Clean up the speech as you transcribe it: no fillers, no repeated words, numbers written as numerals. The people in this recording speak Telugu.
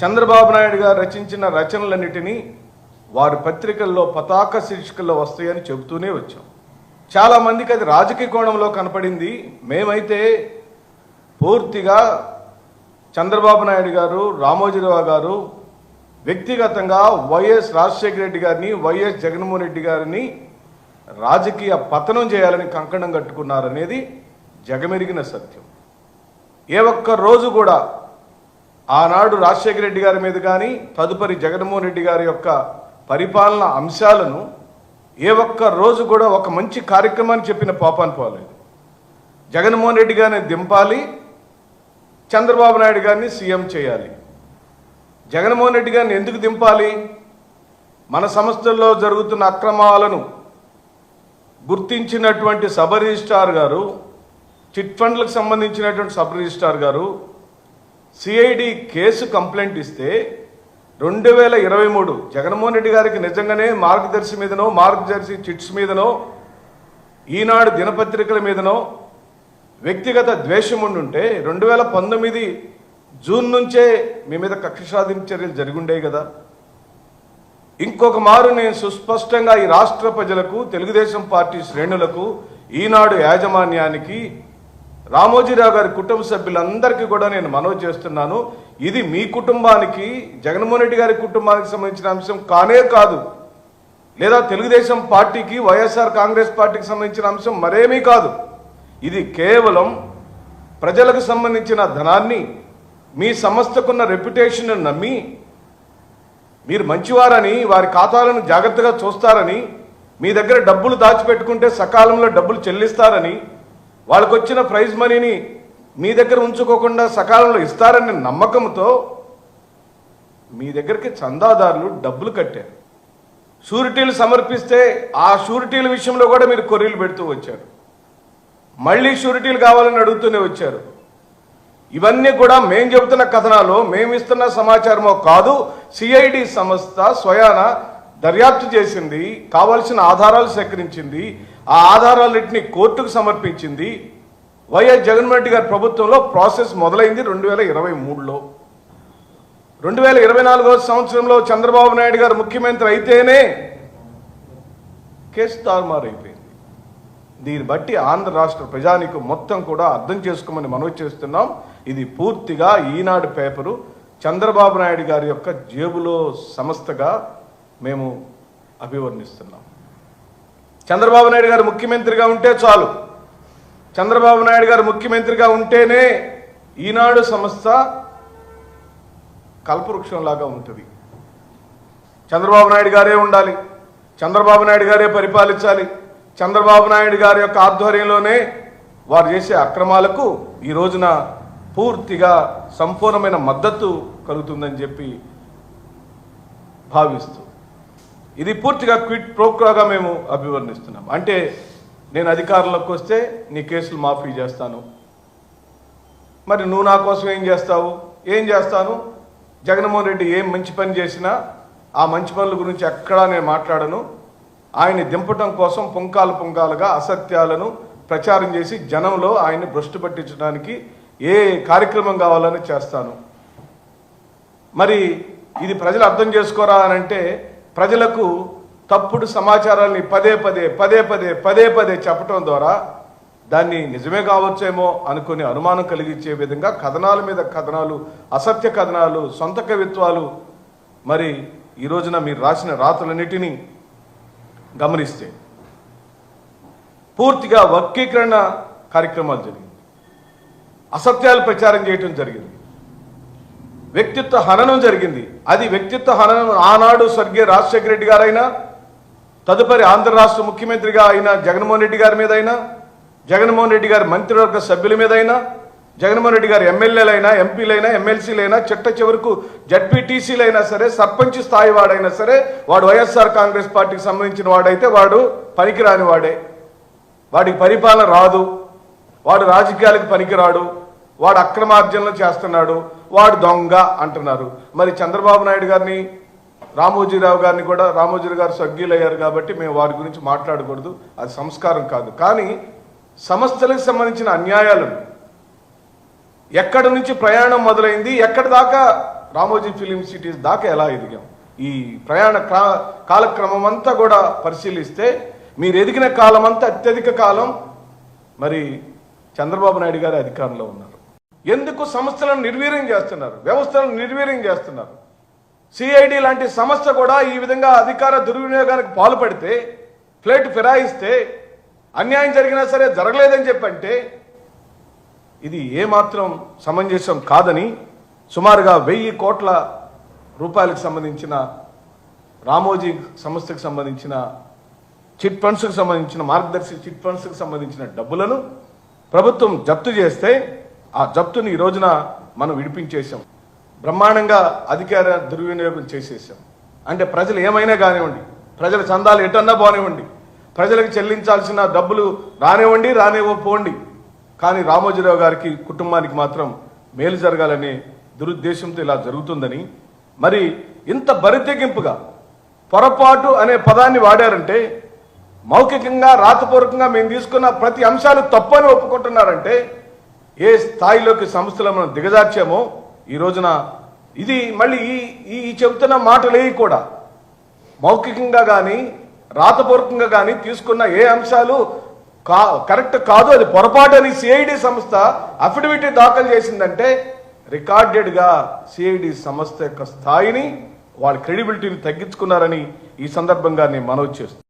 చంద్రబాబు నాయుడు గారు రచించిన రచనలన్నిటినీ వారి పత్రికల్లో పతాక శీర్షికల్లో వస్తాయని చెబుతూనే వచ్చాం. చాలామందికి అది రాజకీయ కోణంలో కనపడింది. మేమైతే పూర్తిగా చంద్రబాబు నాయుడు గారు, రామోజీరావు గారు వ్యక్తిగతంగా వైఎస్ రాజశేఖర రెడ్డి గారిని, వైఎస్ జగన్మోహన్ రెడ్డి గారిని రాజకీయ పతనం చేయాలని కంకణం కట్టుకున్నారనేది జగమెరిగిన సత్యం. ఏ ఒక్క రోజు కూడా ఆనాడు రాజశేఖర రెడ్డి గారి మీద కానీ తదుపరి జగన్మోహన్ రెడ్డి గారి యొక్క పరిపాలన అంశాలను ఏ ఒక్క రోజు కూడా ఒక మంచి కార్యక్రమాన్ని చెప్పిన పాపాన్ని పోలేదు. జగన్మోహన్ రెడ్డి గారిని దింపాలి, చంద్రబాబు నాయుడు గారిని సీఎం చేయాలి. జగన్మోహన్ రెడ్డి గారిని ఎందుకు దింపాలి? మన సంస్థల్లో జరుగుతున్న అక్రమాలను గుర్తించినటువంటి సబ్ రిజిస్ట్రార్ గారు, చిట్ ఫండ్లకు సంబంధించినటువంటి సబ్ రిజిస్ట్రార్ గారు సిఐడి కేసు కంప్లైంట్ ఇస్తే 2023 జగన్మోహన్ రెడ్డి గారికి నిజంగానే మార్గదర్శి మీదనో, మార్గదర్శి చిట్స్ మీదనో, ఈనాడు దినపత్రికల మీదనో వ్యక్తిగత ద్వేషం ఉండుంటే 2019 జూన్ నుంచే మీ మీద కక్ష సాధింపు చర్యలు జరిగుండేవి కదా. ఇంకొక మారు నేను సుస్పష్టంగా ఈ రాష్ట్ర ప్రజలకు, తెలుగుదేశం పార్టీ శ్రేణులకు, ఈనాడు యాజమాన్యానికి, రామోజీరావు గారి కుటుంబ సభ్యులందరికీ కూడా నేను మనవి చేస్తున్నాను. ఇది మీ కుటుంబానికి, జగన్మోహన్ రెడ్డి గారి కుటుంబానికి సంబంధించిన అంశం కానే కాదు, లేదా తెలుగుదేశం పార్టీకి, వైఎస్ఆర్ కాంగ్రెస్ పార్టీకి సంబంధించిన అంశం మరేమీ కాదు. ఇది కేవలం ప్రజలకు సంబంధించిన ధనాన్ని, మీ సంస్థకున్న రెప్యుటేషన్ నమ్మి మీరు మంచివారని, వారి ఖాతాలను జాగ్రత్తగా చూస్తారని, మీ దగ్గర డబ్బులు దాచిపెట్టుకుంటే సకాలంలో డబ్బులు చెల్లిస్తారని, వాళ్ళకు వచ్చిన ప్రైజ్ మనీని మీ దగ్గర ఉంచుకోకుండా సకాలంలో ఇస్తారనే నమ్మకంతో మీ దగ్గరికి చందాదారులు డబ్బులు కట్టారు. షూరిటీలు సమర్పిస్తే ఆ షూరిటీల విషయంలో కూడా మీరు కొర్రీలు పెడుతూ వచ్చారు. మళ్ళీ షూరిటీలు కావాలని అడుగుతూనే వచ్చారు. ఇవన్నీ కూడా మేం చెబుతున్న కథనాలు, మేము ఇస్తున్న సమాచారమో కాదు. సిఐడి సంస్థ స్వయాన దర్యాప్తు చేసింది, కావలసిన ఆధారాలు సేకరించింది, ఆ ఆధారాలన్నింటినీ కోర్టుకు సమర్పించింది. వైఎస్ జగన్మోహన్ రెడ్డి గారి ప్రభుత్వంలో ప్రాసెస్ మొదలైంది 2023లో. 2024 సంవత్సరంలో చంద్రబాబు నాయుడు గారు ముఖ్యమంత్రి అయితేనే కేసు తారుమారు అయిపోయింది. దీన్ని బట్టి ఆంధ్ర రాష్ట్ర ప్రజానీకం మొత్తం కూడా అర్థం చేసుకోమని మనవి చేస్తున్నాం. ఇది పూర్తిగా ఈనాడు పేపరు చంద్రబాబు నాయుడు గారి యొక్క జేబులో సంస్థగా మేము అభివర్ణిస్తున్నాం. చంద్రబాబు నాయుడు గారు ముఖ్యమంత్రిగా ఉంటే చాలు, చంద్రబాబు నాయుడు గారు ముఖ్యమంత్రిగా ఉంటేనే ఈనాడు సంస్థ కల్పవృక్షంలాగా ఉంటుంది. చంద్రబాబు నాయుడు గారే ఉండాలి, చంద్రబాబు నాయుడు గారే పరిపాలించాలి, చంద్రబాబు నాయుడు గారి యొక్క ఆధ్వర్యంలోనే వారు చేసే అక్రమాలకు ఈ రోజున పూర్తిగా సంపూర్ణమైన మద్దతు కలుగుతుందని చెప్పి భావిస్తూ ఇది పూర్తిగా క్విట్ ప్రోక్రోగా మేము అభివర్ణిస్తున్నాం. అంటే నేను అధికారంలోకి వస్తే నీ కేసులు మాఫీ చేస్తాను, మరి నువ్వు నా కోసం ఏం చేస్తావు? ఏం చేస్తాను? జగన్మోహన్ రెడ్డి ఏం మంచి పని చేసినా ఆ మంచి పనుల గురించి ఎక్కడా నేను మాట్లాడను. ఆయన్ని దింపటం కోసం పుంకాలుగా అసత్యాలను ప్రచారం చేసి జనంలో ఆయన్ని భ్రష్టు పట్టించడానికి ఏ కార్యక్రమం కావాలని చేస్తాను. మరి ఇది ప్రజలు అర్థం చేసుకోరా అని అంటే ప్రజలకు తప్పుడు సమాచారాన్ని పదే పదే చెప్పటం ద్వారా దాన్ని నిజమే కావచ్చేమో అనుకునే అనుమానం కలిగించే విధంగా కథనాల మీద కథనాలు, అసత్య కథనాలు, సొంత కవిత్వాలు, మరి ఈ రోజున మీరు రాసిన రాతలన్నిటినీ గమనిస్తే పూర్తిగా వర్గీకరణ కార్యక్రమాలు జరిగింది, అసత్యాలు ప్రచారం చేయటం జరిగింది, వ్యక్తిత్వ హననం జరిగింది. అది వ్యక్తిత్వ హననం ఆనాడు స్వర్గీయ రాజశేఖర రెడ్డి గారైనా, తదుపరి ఆంధ్ర రాష్ట్ర ముఖ్యమంత్రిగా అయిన జగన్మోహన్ రెడ్డి గారి మీదైనా, జగన్మోహన్ రెడ్డి గారి మంత్రివర్గ సభ్యుల మీదైనా, జగన్మోహన్ రెడ్డి గారి ఎమ్మెల్యేలైనా, ఎంపీలైనా, ఎమ్మెల్సీలైనా, చిట్ట చివరకు జడ్పీటీసీలైనా సరే, సర్పంచ్ స్థాయి వాడైనా సరే, వాడు వైఎస్ఆర్ కాంగ్రెస్ పార్టీకి సంబంధించిన వాడైతే వాడు పనికిరాని వాడే, వాడికి పరిపాలన రాదు, వాడు రాజకీయాలకు పనికిరాడు, వాడు అక్రమార్జనలు చేస్తున్నాడు, వాడు దొంగ అంటున్నారు. మరి చంద్రబాబు నాయుడు గారిని, రామోజీరావు గారిని కూడా, రామోజీరావు గారు స్వర్గీయులయ్యారు కాబట్టి మేము వారి గురించి మాట్లాడకూడదు, అది సంస్కారం కాదు. కానీ సంస్థలకు సంబంధించిన అన్యాయాలను ఎక్కడి నుంచి ప్రయాణం మొదలైంది, ఎక్కడి దాకా రామోజీ ఫిలిం సిటీస్ దాకా ఎలా ఎదిగాం? ఈ ప్రయాణ కాలక్రమం అంతా కూడా పరిశీలిస్తే మీరు ఎదిగిన కాలం అంతా అత్యధిక కాలం మరి చంద్రబాబు నాయుడు గారి అధికారంలో ఉన్నారు. ఎందుకు సంస్థలను నిర్వీర్యం చేస్తున్నారు, వ్యవస్థలను నిర్వీర్యం చేస్తున్నారు? సిఐడి లాంటి సంస్థ కూడా ఈ విధంగా అధికార దుర్వినియోగానికి పాల్పడితే, ప్లేట్ ఫిరాయిస్తే, అన్యాయం జరిగినా సరే జరగలేదని చెప్పంటే ఇది ఏమాత్రం సమంజసం కాదని సుమారుగా 1000 కోట్ల రూపాయలకు సంబంధించిన రామోజీ సంస్థకు సంబంధించిన చిట్ ఫండ్స్కి సంబంధించిన మార్గదర్శి చిట్ ఫండ్స్కి సంబంధించిన డబ్బులను ప్రభుత్వం జప్తు చేస్తే ఆ జప్తుని ఈ రోజున మనం విడిపించేశాం. బ్రహ్మాండంగా అధికార దుర్వినియోగం చేసేసాం. అంటే ప్రజలు ఏమైనా కానివ్వండి, ప్రజల చందాలు ఎటన్నా పోనివ్వండి, ప్రజలకు చెల్లించాల్సిన డబ్బులు రానివ్వపోండి, కానీ రామోజీరావు గారికి కుటుంబానికి మాత్రం మేలు జరగాలనే దురుద్దేశంతో ఇలా జరుగుతుందని, మరి ఇంత బరితెగింపుగా పొరపాటు అనే పదాన్ని వాడారంటే, మౌఖికంగా రాతపూర్వకంగా మేము తీసుకున్న ప్రతి అంశాలు తప్పని ఒప్పుకుంటున్నారంటే ఏ స్థాయిలోకి సంస్థలు మనం దిగజార్చామో ఈ రోజున ఇది మళ్ళీ ఈ చెబుతున్న మాటలే కూడా మౌఖికంగా కానీ రాతపూర్వకంగా కానీ తీసుకున్న ఏ అంశాలు కరెక్ట్ కాదు, అది పొరపాటు అని సిఐడి సంస్థ అఫిడవిట్ దాఖలు చేసిందంటే రికార్డెడ్గా సిఐడి సంస్థ యొక్క స్థాయిని వాళ్ళ క్రెడిబిలిటీని తగ్గించుకున్నారని ఈ సందర్భంగా నేను మనవి చేస్తున్నాను.